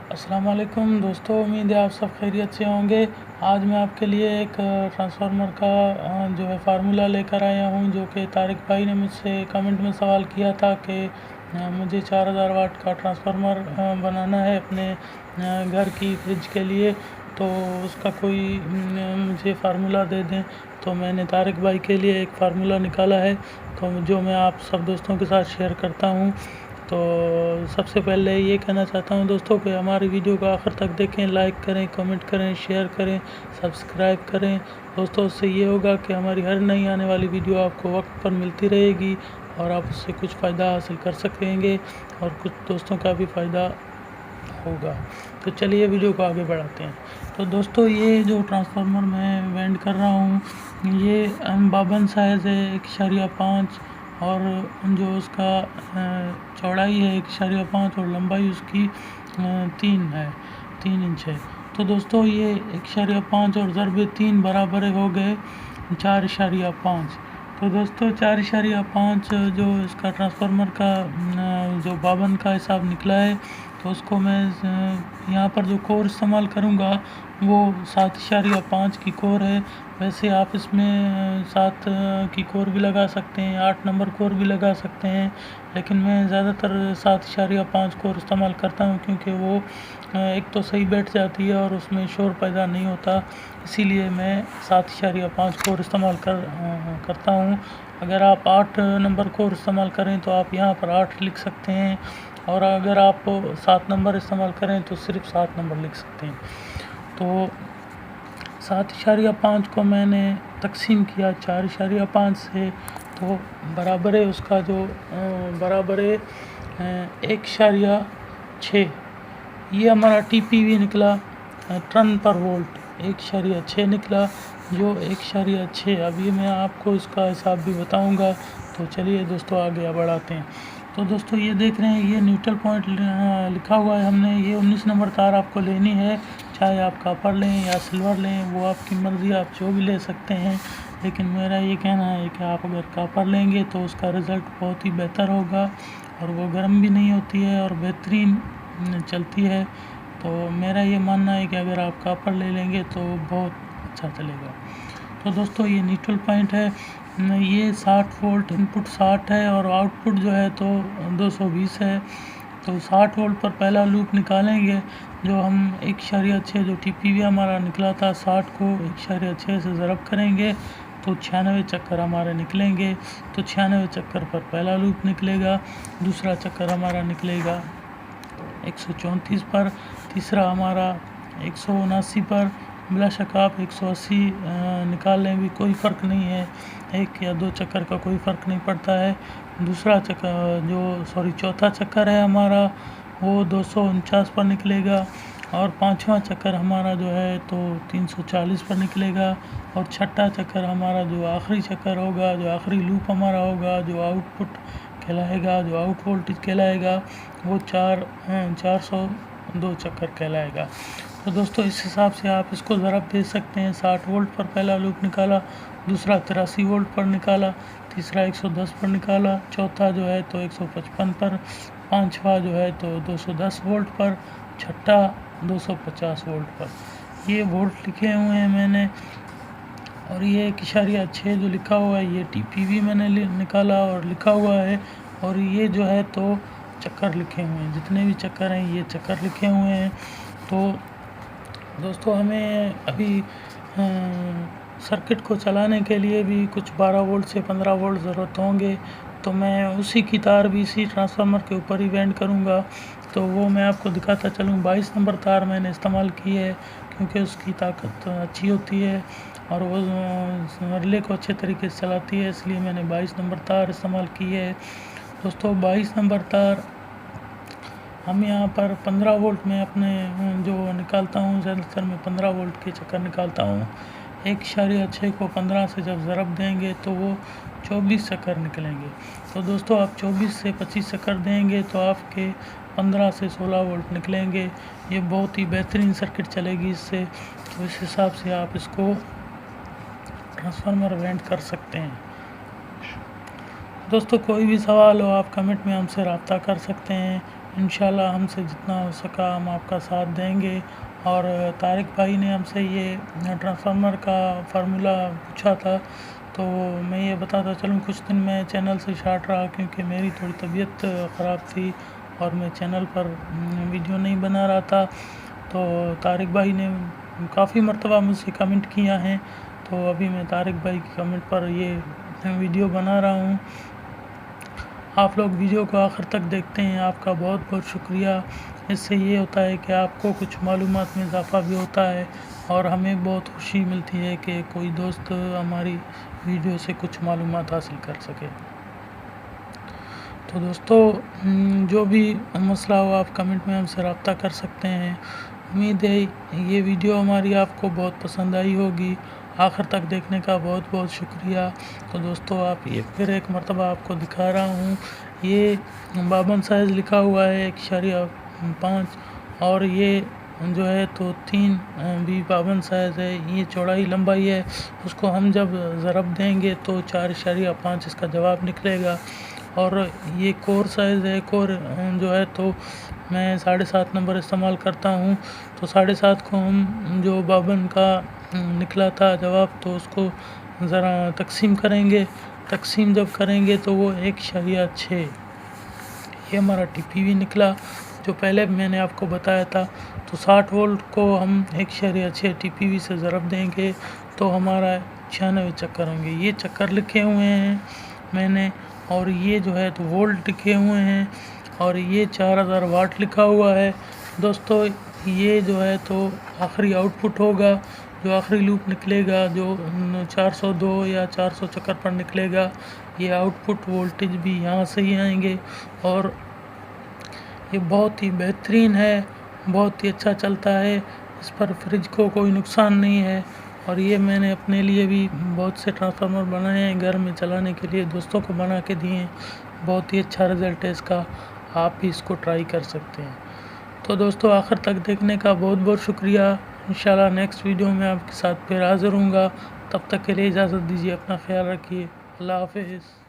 अस्सलाम वालेकुम दोस्तों, उम्मीद है आप सब खैरियत से होंगे। आज मैं आपके लिए एक ट्रांसफ़ार्मर का जो है फ़ार्मूला लेकर आया हूँ, जो कि तारिक भाई ने मुझसे कमेंट में सवाल किया था कि मुझे 4000 वाट का ट्रांसफ़ार्मर बनाना है अपने घर की फ्रिज के लिए, तो उसका कोई मुझे फ़ार्मूला दे दें। तो मैंने तारिक भाई के लिए एक फ़ार्मूला निकाला है, तो जो मैं आप सब दोस्तों के साथ शेयर करता हूँ। तो सबसे पहले ये कहना चाहता हूँ दोस्तों कि हमारी वीडियो को आखिर तक देखें, लाइक करें, कमेंट करें, शेयर करें, सब्सक्राइब करें। दोस्तों, उससे ये होगा कि हमारी हर नई आने वाली वीडियो आपको वक्त पर मिलती रहेगी और आप उससे कुछ फ़ायदा हासिल कर सकेंगे और कुछ दोस्तों का भी फ़ायदा होगा। तो चलिए वीडियो को आगे बढ़ाते हैं। तो दोस्तों, ये जो ट्रांसफ़ार्मर मैं वेंड कर रहा हूँ, ये 52 साइज़ है 1.5, और जो उसका चौड़ाई है 1.5 और लंबाई उसकी 3 इंच है। तो दोस्तों, ये 1.5 और ज़रबे 3 बराबर हो गए 4.5। तो दोस्तों, 4.5 जो इसका ट्रांसफ़ार्मर का जो 52 का हिसाब निकला है, तो उसको मैं यहाँ पर जो कोर इस्तेमाल करूँगा वो 7.5 की कोर है। वैसे आप इसमें 7 की कोर भी लगा सकते हैं, 8 नंबर कोर भी लगा सकते हैं, लेकिन मैं ज़्यादातर 7.5 कोर इस्तेमाल करता हूँ, क्योंकि वो एक तो सही बैठ जाती है और उसमें शोर पैदा नहीं होता। इसीलिए मैं 7.5 कोर इस्तेमाल करता हूँ। अगर आप 8 नंबर कोर इस्तेमाल करें तो आप यहाँ पर 8 लिख सकते हैं, और अगर आप 7 नंबर इस्तेमाल करें तो सिर्फ 7 नंबर लिख सकते हैं। तो 7.5 को मैंने तकसीम किया 4.5 से, तो बराबर है उसका जो बराबर है 1.6। ये हमारा TPV निकला, टर्न पर वोल्ट 1.6 निकला, जो 1.6। अभी मैं आपको इसका हिसाब भी बताऊंगा। तो चलिए दोस्तों, आगे बढ़ाते हैं। तो दोस्तों, ये देख रहे हैं, ये न्यूट्रल पॉइंट लिखा हुआ है हमने। ये 19 नंबर तार आपको लेनी है, चाहे आप कॉपर लें या सिल्वर लें, वो आपकी मर्ज़ी, आप जो भी ले सकते हैं। लेकिन मेरा ये कहना है कि आप अगर कॉपर लेंगे तो उसका रिज़ल्ट बहुत ही बेहतर होगा, और वो गर्म भी नहीं होती है और बेहतरीन चलती है। तो मेरा ये मानना है कि अगर आप कॉपर ले लेंगे तो बहुत अच्छा चलेगा। तो दोस्तों, ये न्यूट्रल पॉइंट है, ये 60 वोल्ट इनपुट 60 है और आउटपुट जो है तो 220 है। तो 60 वोल्ट पर पहला लूप निकालेंगे, जो हम 1.6 जो TPV हमारा निकला था, 60 को 1.6 से ज़रब करेंगे तो 96 चक्कर हमारे निकलेंगे। तो 96 चक्कर पर पहला लूप निकलेगा, दूसरा चक्कर हमारा निकलेगा 134 पर, तीसरा हमारा 179 पर। बिला शक आप 180 निकाल लें भी कोई फ़र्क नहीं है, 1 या 2 चक्कर का कोई फ़र्क नहीं पड़ता है। दूसरा चक्कर चौथा चक्कर है हमारा, वो 249 पर निकलेगा, और पाँचवा चक्कर हमारा जो है तो 340 पर निकलेगा, और छठा चक्कर हमारा जो आखिरी चक्कर होगा, जो आखिरी लूप हमारा होगा, जो आउटपुट कहलाएगा, जो आउट वोल्टेज कहलाएगा, वो 402 चक्कर कहलाएगा। तो दोस्तों, इस हिसाब से आप इसको ज़रब दे सकते हैं। 60 वोल्ट पर पहला लूप निकाला, दूसरा 83 वोल्ट पर निकाला, तीसरा 110 पर निकाला, चौथा जो है तो 155 पर, पांचवा जो है तो 210 वोल्ट पर, छठा 250 वोल्ट पर। ये वोल्ट लिखे हुए हैं मैंने, और ये 1.6 जो लिखा हुआ है ये TPV मैंने निकाला और लिखा हुआ है, और ये जो है तो चक्कर लिखे हुए हैं, जितने भी चक्कर हैं ये चक्कर लिखे हुए हैं। तो दोस्तों, हमें अभी सर्किट को चलाने के लिए भी कुछ 12 वोल्ट से 15 वोल्ट ज़रूरत होंगे, तो मैं उसी की तार भी इसी ट्रांसफ़ार्मर के ऊपर ही वेंड करूँगा। तो वो मैं आपको दिखाता चलूँ। 22 नंबर तार मैंने इस्तेमाल की है, क्योंकि उसकी ताकत अच्छी होती है और वो रिले को अच्छे तरीके से चलाती है, इसलिए मैंने 22 नंबर तार इस्तेमाल की है। दोस्तों, 22 नंबर तार हम यहाँ पर 15 वोल्ट में अपने जो निकालता हूँ, ज़्यादातर मैं 15 वोल्ट के चक्कर निकालता हूँ। 1.6 को 15 से जब ज़रब देंगे तो वो 24 चक्कर निकलेंगे। तो दोस्तों, आप 24 से 25 चक्कर देंगे तो आपके 15 से 16 वोल्ट निकलेंगे। ये बहुत ही बेहतरीन सर्किट चलेगी इससे। तो इस हिसाब से आप इसको ट्रांसफ़ार्मर वेंड कर सकते हैं। दोस्तों कोई भी सवाल हो आप कमेंट में हमसे रब्ता कर सकते हैं। इंशाल्लाह हमसे जितना हो सका हम आपका साथ देंगे। और तारिक भाई ने हमसे ये ट्रांसफार्मर का फार्मूला पूछा था, तो मैं ये बताता चलूँ, कुछ दिन मैं चैनल से शार्ट रहा क्योंकि मेरी थोड़ी तबीयत ख़राब थी और मैं चैनल पर वीडियो नहीं बना रहा था। तो तारिक भाई ने काफ़ी मरतबा मुझसे कमेंट किया है, तो अभी मैं तारिक भाई के कमेंट पर ये वीडियो बना रहा हूँ। आप लोग वीडियो को आखिर तक देखते हैं, आपका बहुत बहुत शुक्रिया। इससे ये होता है कि आपको कुछ मालूमात में इजाफ़ा भी होता है और हमें बहुत खुशी मिलती है कि कोई दोस्त हमारी वीडियो से कुछ मालूमात हासिल कर सके। तो दोस्तों जो भी मसला हो आप कमेंट में हमसे रब्ता कर सकते हैं। उम्मीद है ये वीडियो हमारी आपको बहुत पसंद आई होगी। आखिर तक देखने का बहुत बहुत शुक्रिया। तो दोस्तों आप ये फिर एक मरतबा आपको दिखा रहा हूँ, ये बावन साइज़ लिखा हुआ है 1.5, और ये जो है तो 3 भी बावन साइज़ है। ये चौड़ाई लंबाई है, उसको हम जब ज़रब देंगे तो 4.5 इसका जवाब निकलेगा। और ये कोर साइज़ है, कोर जो है तो मैं 7.5 नंबर इस्तेमाल करता हूँ। तो 7.5 को हम जो 52 का निकला था जवाब, तो उसको ज़रा तकसीम करेंगे। तकसीम जब करेंगे तो वो 1.6 ये हमारा टीपीवी निकला, जो पहले मैंने आपको बताया था। तो 60 वोल्ट को हम 1.6 टीपीवी से ज़रब देंगे तो हमारा 96 चक्कर होंगे। ये चक्कर लिखे हुए हैं मैंने, और ये जो है तो वोल्ट लिखे हुए हैं, और ये 4000 वाट लिखा हुआ है। दोस्तों ये जो है तो आखिरी आउटपुट होगा, जो आखिरी लूप निकलेगा, जो 402 या 400 चक्कर पर निकलेगा, ये आउटपुट वोल्टेज भी यहाँ से ही आएंगे। और ये बहुत ही बेहतरीन है, बहुत ही अच्छा चलता है, इस पर फ्रिज को कोई नुकसान नहीं है। और ये मैंने अपने लिए भी बहुत से ट्रांसफार्मर बनाए हैं घर में चलाने के लिए, दोस्तों को बना के दिए हैं। बहुत ही अच्छा रिज़ल्ट है इसका, आप भी इसको ट्राई कर सकते हैं। तो दोस्तों आखिर तक देखने का बहुत बहुत शुक्रिया। इंशाल्लाह नेक्स्ट वीडियो में आपके साथ फिर हाज़िर होऊंगा। तब तक के लिए इजाज़त दीजिए, अपना ख्याल रखिए। अल्लाह हाफ़िज़।